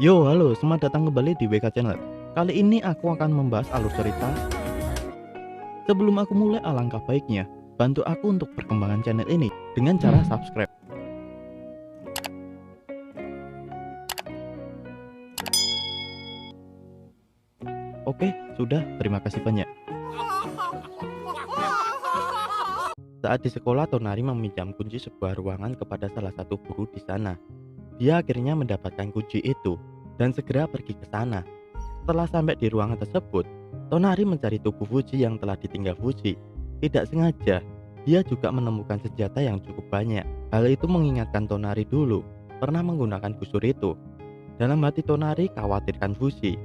Yo, halo, selamat datang kembali di WK Channel. Kali ini aku akan membahas alur cerita. Sebelum aku mulai, alangkah baiknya bantu aku untuk perkembangan channel ini dengan cara subscribe. Oke, sudah, terima kasih banyak. Saat di sekolah, Tonari meminjam kunci sebuah ruangan kepada salah satu guru di sana. Dia akhirnya mendapatkan kunci itu dan segera pergi ke sana. Setelah sampai di ruangan tersebut, Tonari mencari tubuh Fuji yang telah ditinggal Fuji. Tidak sengaja, dia juga menemukan senjata yang cukup banyak. Hal itu mengingatkan Tonari dulu pernah menggunakan busur itu. Dalam hati Tonari khawatirkan Fuji.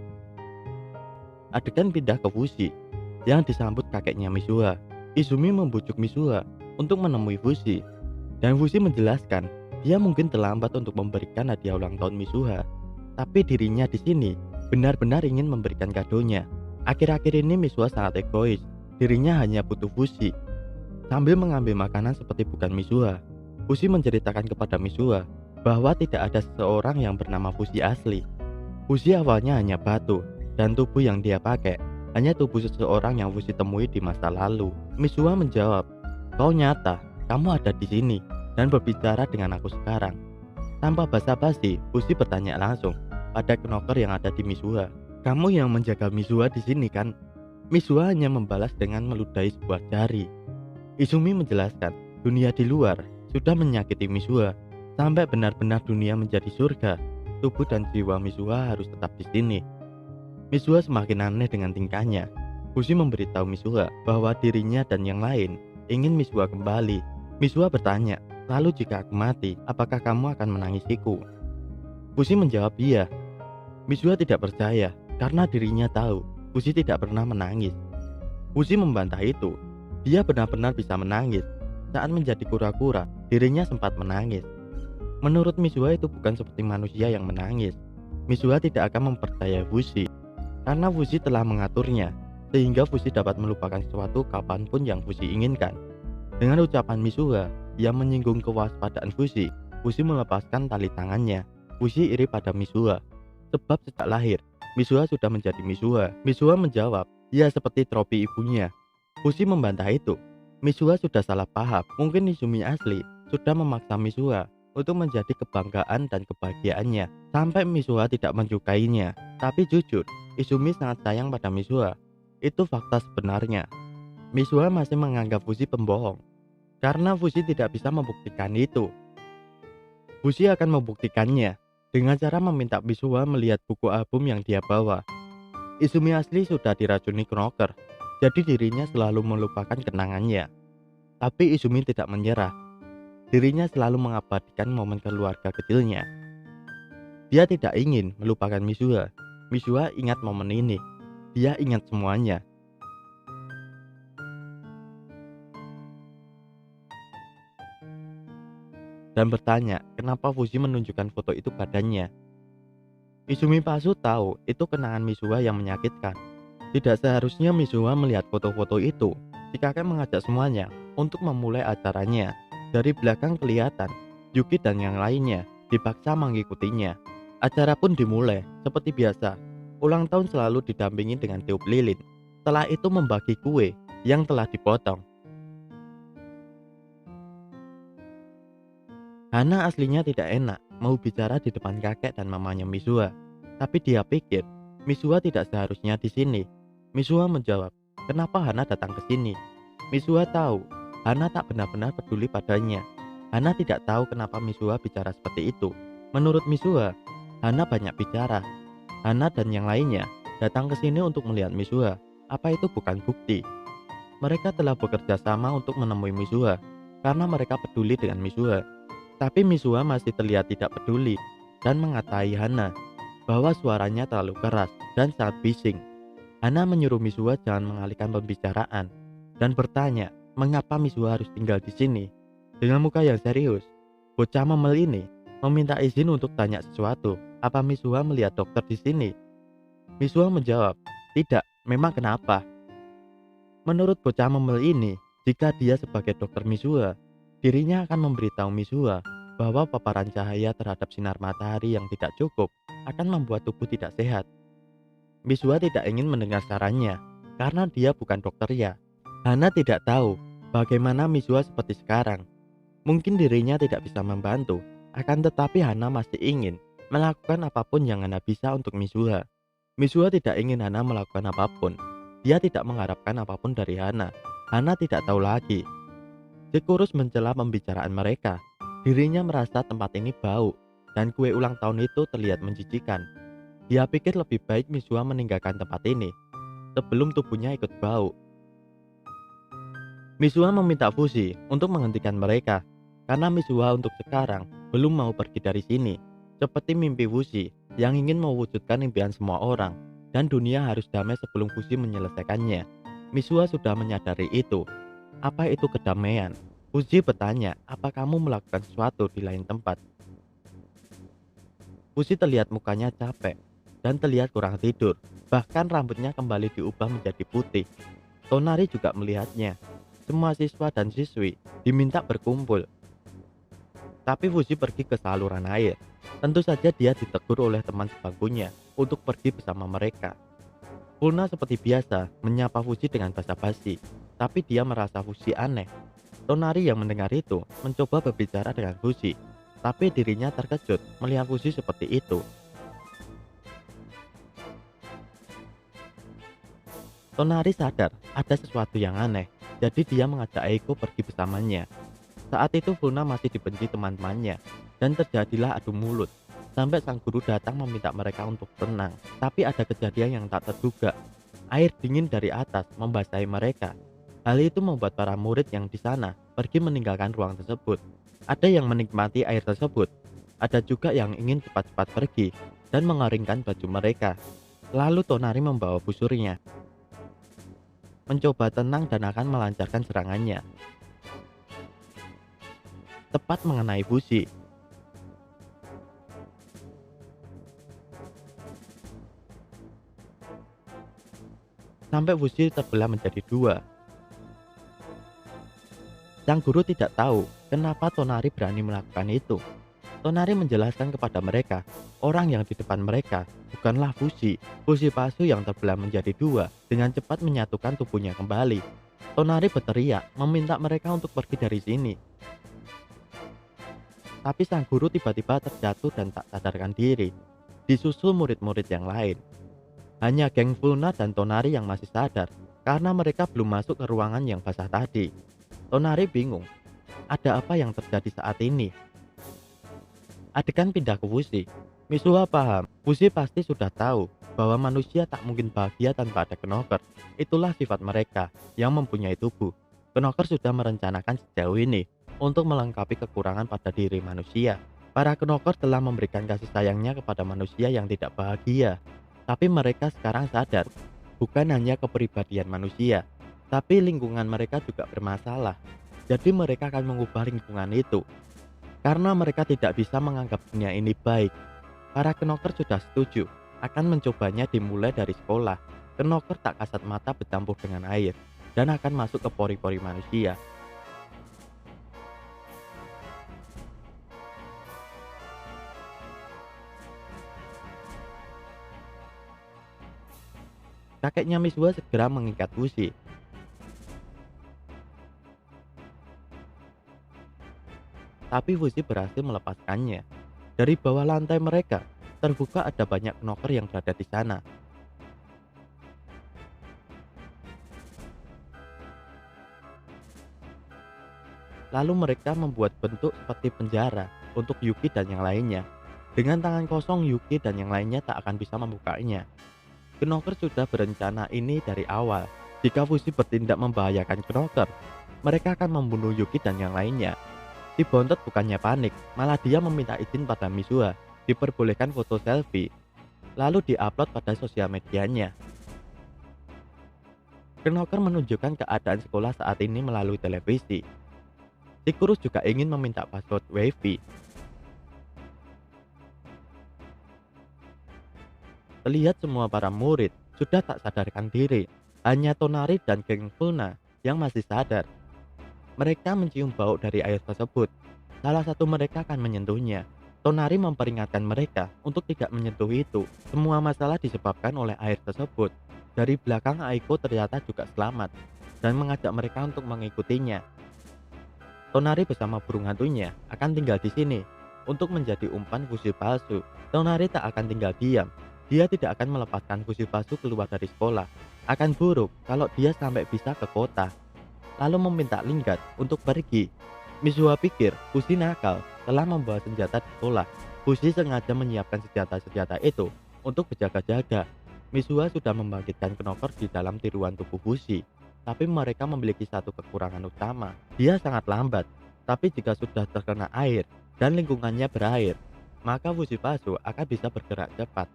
Adegan pindah ke Fuji yang disambut kakeknya Mizuha. Izumi membujuk Mizuha untuk menemui Fuji. Dan Fuji menjelaskan dia mungkin terlambat untuk memberikan hadiah ulang tahun Mizuha. Tapi dirinya di sini benar-benar ingin memberikan kadonya. Akhir-akhir ini Mizuha sangat egois. Dirinya hanya butuh Fuji. Sambil mengambil makanan seperti bukan Mizuha, Fuji menceritakan kepada Mizuha bahwa tidak ada seseorang yang bernama Fuji asli. Fuji awalnya hanya batu, dan tubuh yang dia pakai hanya tubuh seseorang yang Fuji temui di masa lalu. Mizuha menjawab, "Kau nyata, kamu ada di sini dan berbicara dengan aku sekarang." Tanpa basa-basi, Fuji bertanya langsung pada knocker yang ada di Mizuha, "Kamu yang menjaga Mizuha di sini kan?" Mizuha hanya membalas dengan meludahi sebuah jari. Izumi menjelaskan, dunia di luar sudah menyakiti Mizuha sampai benar-benar dunia menjadi surga. Tubuh dan jiwa Mizuha harus tetap di sini. Mizuha semakin aneh dengan tingkahnya. Fuji memberitahu Mizuha bahwa dirinya dan yang lain ingin Mizuha kembali. Mizuha bertanya, "Lalu jika aku mati, apakah kamu akan menangisiku?" Fuji menjawab iya. Mizuha tidak percaya karena dirinya tahu Fuji tidak pernah menangis. Fuji membantah itu. Dia benar-benar bisa menangis. Saat menjadi kura-kura, dirinya sempat menangis. Menurut Mizuha itu bukan seperti manusia yang menangis. Mizuha tidak akan mempercayai Fuji karena Fuji telah mengaturnya sehingga Fuji dapat melupakan sesuatu kapanpun yang Fuji inginkan. Dengan ucapan Mizuha yang menyinggung kewaspadaan Fuji, Fuji melepaskan tali tangannya. Fuji iri pada Mizuha sebab sejak lahir Mizuha sudah menjadi Mizuha. Mizuha menjawab, "Ya, seperti trofi ibunya." Fuji membantah itu. Mizuha sudah salah paham. Mungkin Izumi asli sudah memaksa Mizuha untuk menjadi kebanggaan dan kebahagiaannya sampai Mizuha tidak menyukainya. Tapi jujur, Izumi sangat sayang pada Mizuha. Itu fakta sebenarnya. Mizuha masih menganggap Fuji pembohong karena Fuji tidak bisa membuktikan itu. Fuji akan membuktikannya dengan cara meminta Mizuha melihat buku album yang dia bawa. Izumi asli sudah diracuni knocker, jadi dirinya selalu melupakan kenangannya. Tapi Izumi tidak menyerah. Dirinya selalu mengabadikan momen keluarga kecilnya. Dia tidak ingin melupakan Mizuha. Mizuha ingat momen ini. Dia ingat semuanya. Dan bertanya, kenapa Fuji menunjukkan foto itu padanya. Izumi Pasu tahu itu kenangan Mizuha yang menyakitkan. Tidak seharusnya Mizuha melihat foto-foto itu. Si kakek mengajak semuanya untuk memulai acaranya. Dari belakang kelihatan Yuki dan yang lainnya dipaksa mengikutinya. Acara pun dimulai seperti biasa. Ulang tahun selalu didampingi dengan tiup lilin. Setelah itu membagi kue yang telah dipotong. Hana aslinya tidak enak mau bicara di depan kakek dan mamanya Mizuha. Tapi dia pikir Mizuha tidak seharusnya di sini. Mizuha menjawab, "Kenapa Hana datang ke sini?" Mizuha tahu Hana tak benar-benar peduli padanya. Hana tidak tahu kenapa Mizuha bicara seperti itu. Menurut Mizuha, Hana banyak bicara. Hana dan yang lainnya datang ke sini untuk melihat Mizuha. Apa itu bukan bukti? Mereka telah bekerja sama untuk menemui Mizuha karena mereka peduli dengan Mizuha. Tapi Mizuha masih terlihat tidak peduli dan mengatai Hana bahwa suaranya terlalu keras dan sangat bising. Hana menyuruh Mizuha jangan mengalihkan pembicaraan dan bertanya mengapa Mizuha harus tinggal di sini. Dengan muka yang serius, bocah memel ini meminta izin untuk tanya sesuatu. Apa Mizuha melihat dokter di sini? Mizuha menjawab, "Tidak, memang kenapa?" Menurut bocah memel ini, jika dia sebagai dokter Mizuha, dirinya akan memberitahu Mizuha bahwa paparan cahaya terhadap sinar matahari yang tidak cukup akan membuat tubuh tidak sehat. Misua tidak ingin mendengar sarannya karena dia bukan dokter ya. Hana tidak tahu bagaimana Misua seperti sekarang. Mungkin dirinya tidak bisa membantu, akan tetapi Hana masih ingin melakukan apapun yang Hana bisa untuk Misua. Misua tidak ingin Hana melakukan apapun. Dia tidak mengharapkan apapun dari Hana. Hana tidak tahu lagi. Sikurus mencela pembicaraan mereka. Dirinya merasa tempat ini bau dan kue ulang tahun itu terlihat menjijikan. Dia pikir lebih baik Misua meninggalkan tempat ini sebelum tubuhnya ikut bau. Misua meminta Fushi untuk menghentikan mereka karena Misua untuk sekarang belum mau pergi dari sini. Seperti mimpi Fushi yang ingin mewujudkan impian semua orang dan dunia harus damai sebelum Fushi menyelesaikannya. Misua sudah menyadari itu. Apa itu kedamaian? Fushi bertanya, apa kamu melakukan sesuatu di lain tempat? Fushi terlihat mukanya capek dan terlihat kurang tidur. Bahkan rambutnya kembali diubah menjadi putih. Tonari juga melihatnya. Semua siswa dan siswi diminta berkumpul. Tapi Fushi pergi ke saluran air. Tentu saja dia ditegur oleh teman sebangkunya untuk pergi bersama mereka. Fulna seperti biasa menyapa Fushi dengan basa-basi, tapi dia merasa Fushi aneh. Tonari yang mendengar itu mencoba berbicara dengan Fushi, tapi dirinya terkejut melihat Fushi seperti itu. Tonari sadar ada sesuatu yang aneh, jadi dia mengajak Eiko pergi bersamanya. Saat itu Fulna masih dibenci teman-temannya, dan terjadilah adu mulut. Sampai sang guru datang meminta mereka untuk tenang, tapi ada kejadian yang tak terduga. Air dingin dari atas membasahi mereka. Hal itu membuat para murid yang di sana pergi meninggalkan ruang tersebut. Ada yang menikmati air tersebut, ada juga yang ingin cepat-cepat pergi dan mengeringkan baju mereka. Lalu Tonari membawa busurnya, mencoba tenang dan akan melancarkan serangannya. Tepat mengenai Fushi. Sampai Fushi terbelah menjadi dua. Sang guru tidak tahu kenapa Tonari berani melakukan itu. Tonari menjelaskan kepada mereka, orang yang di depan mereka bukanlah Fushi. Fushi palsu yang terbelah menjadi dua dengan cepat menyatukan tubuhnya kembali. Tonari berteriak meminta mereka untuk pergi dari sini. Tapi sang guru tiba-tiba terjatuh dan tak sadarkan diri. Disusul murid-murid yang lain. Hanya geng Fulna dan Tonari yang masih sadar karena mereka belum masuk ke ruangan yang basah tadi. Tonari bingung, ada apa yang terjadi saat ini? Adegan pindah ke Fushi. Misua paham, Fushi pasti sudah tahu bahwa manusia tak mungkin bahagia tanpa ada Knocker. Itulah sifat mereka yang mempunyai tubuh. Knocker sudah merencanakan sejauh ini untuk melengkapi kekurangan pada diri manusia. Para Knocker telah memberikan kasih sayangnya kepada manusia yang tidak bahagia. Tapi mereka sekarang sadar, bukan hanya kepribadian manusia, tapi lingkungan mereka juga bermasalah. Jadi mereka akan mengubah lingkungan itu. Karena mereka tidak bisa menganggap dunia ini baik. Para Knocker sudah setuju akan mencobanya dimulai dari sekolah. Knocker tak kasat mata bercampur dengan air dan akan masuk ke pori-pori manusia. Kakeknya Misua segera mengikat Fushi. Tapi Fushi berhasil melepaskannya. Dari bawah lantai mereka, terbuka ada banyak Knocker yang berada di sana. Lalu mereka membuat bentuk seperti penjara untuk Yuki dan yang lainnya. Dengan tangan kosong, Yuki dan yang lainnya tak akan bisa membukanya. Knocker sudah berencana ini dari awal. Jika Fushi bertindak membahayakan Knocker, mereka akan membunuh Yuki dan yang lainnya. Si Bontot bukannya panik, malah dia meminta izin pada Misua, diperbolehkan foto selfie, lalu diupload pada sosial medianya. Knocker menunjukkan keadaan sekolah saat ini melalui televisi. Sikurus juga ingin meminta password WiFi. Terlihat semua para murid sudah tak sadarkan diri. Hanya Tonari dan geng Fulna yang masih sadar. Mereka mencium bau dari air tersebut. salah satu mereka akan menyentuhnya. Tonari memperingatkan mereka untuk tidak menyentuh itu. Semua masalah disebabkan oleh air tersebut. Dari belakang Aiko ternyata juga selamat dan mengajak mereka untuk mengikutinya. Tonari bersama burung hantunya akan tinggal di sini untuk menjadi umpan fusil palsu. Tonari tak akan tinggal diam. Dia tidak akan melepaskan fusil palsu keluar dari sekolah. Akan buruk kalau dia sampai bisa ke kota, lalu meminta Lingard untuk pergi. Mizuha pikir Fushi nakal telah membawa senjata di sekolah. Fushi sengaja menyiapkan senjata-senjata itu untuk berjaga-jaga. Mizuha sudah membangkitkan Knokor di dalam tiruan tubuh Fushi, tapi mereka memiliki satu kekurangan utama. Dia sangat lambat, tapi jika sudah terkena air dan lingkungannya berair, maka Fushi palsu akan bisa bergerak cepat.